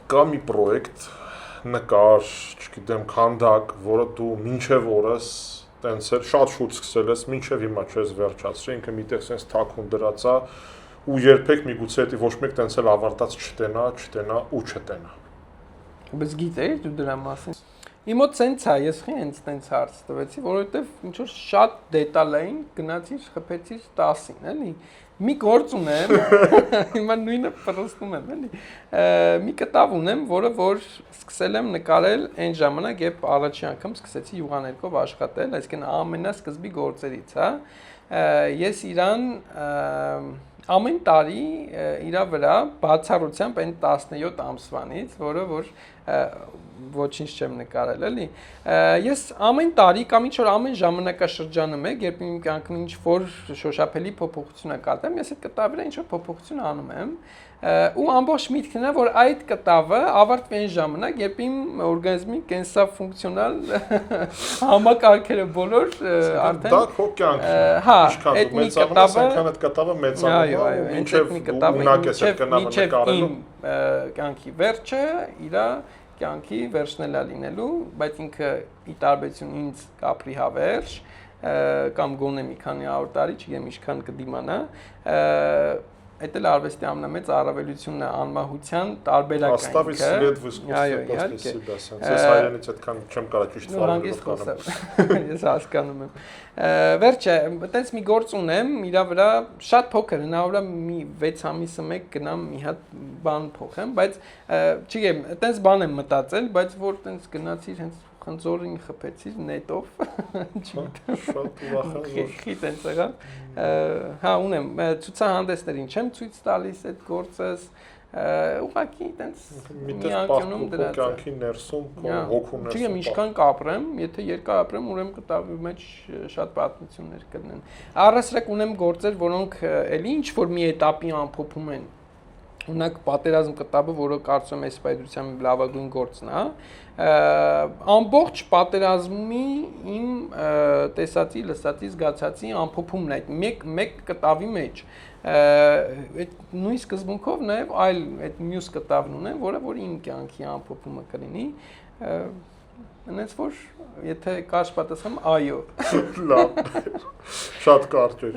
կա մի պրոյեկտ, նկար, չգիտեմ, քանդակ, որը դու մինչև օրս տենց էլ շատ շուտ սկսել ես, մինչև հիմա չես վերջացրել, ինքը միտեղ սենց թաքուն դրած է ու երբեք միգուցե դա ոչ մեկ տենց էլ ավարտած չտենա ու չտենա։ Բայց գիտեի դու դրա մասին։ Իմ մոտ սենց է, ես հենց տենց հարց տվեցի, որովհետև ինչ որ շատ դետալային գնացի խփեցի 10-ին, էլի։ Մի գործ ունեմ, հիմա նույնը պրոստում եմ, էլի։ Մի կտավ ունեմ, որը որ սկսել եմ նկարել այն ժամանակ, երբ առաջի անգամ սկսեցի յուղաներկով աշխատել, այսինքն ամենասկզբի գործերից, հա։ Ես իրան ամեն տարի իրա վրա բացառությամբ այն 17 ամսվանից, որը որ ոչինչ չեմ նկարել, էլի։ Ես ամեն տարի կամ ինչ որ ամեն ժամանակաշրջանում եք, երբ իմ կյանքում ինչ որ շոշափելի փոփոխություն է կատարվում, ես այդ կտավի վրա ինչ որ փոփոխություն անում եմ, ու ամբողջ միտքն է, որ այդ կտավը ավարտվի այն ժամանակ, երբ իմ օրգանիզմի կենսաֆունկցիոնալ համակարգերը բոլոր արդեն դա քո կյանքն է։ Հա, այդ մի կտավը, այնքան այդ կտավը մեծանում է, մինչև ունակ ես այդ կնավը նկարելու։ Կյանքի վերջը իրա կյանքի վերջն է լինելու, բայց ինքը ի տարբերություն ինձ կապրի հավերժ կամ գոնե մի քանի 100 տարի, չգիտեմ ինչքան կդիմանա, այդ էլ արվեստի ամենամեծ առավելությունն է անմահության տարբերակը։ Оставить след в искусстве после себя, sense ես հայերենից այդքան չեմ կարող ճիշտ վարել։ Ես հասկանում եմ։ Վերջը, այտենց մի գործ ունեմ, իրա վրա շատ փոքր, հնարավոր է մի 6 ամիսը մեկ գնամ մի հատ բան փոխեմ, բայց չգիտեմ, այտենց բան եմ մտածել, բայց որ այտենց գնացիր հենց խնձորին խփեցիր նետով, չգիտեմ։ Շատ ուրախ Խիտ են եղավ։ Հա, ունեմ ցուցահանդեսներին չեմ ցույց տալիս այդ գործս, ուղղակի այտենց մի անկյունում դրած է։ Կյանքի ներսում հոգու ներսում։ Չգիտեմ ինչքան կապրեմ, եթե երկար ապրեմ, ուրեմն կտավի մեջ շատ պատմություններ կլինեն։ Առասարակ ունեմ գործեր, որոնք էլի ինչ որ մի этаպի ամփոփում են։ Ունակ պատերազմ կտաբը, որը կարծում եմ այս պայդրությամբ լավագույն գործն է, ամբողջ պատերազմի իմ տեսածի, լսածի, զգացածի ամփոփումն է, մեկ կտավի մեջ, այդ նույն սկզբունքով նաև այլ այդ մյուս կտավն ունեմ, որը որ իմ կյանքի ամփոփումը կլինի, այնպես որ եթե կարճ պատասխան այո։ Լավ, շատ կարճ է։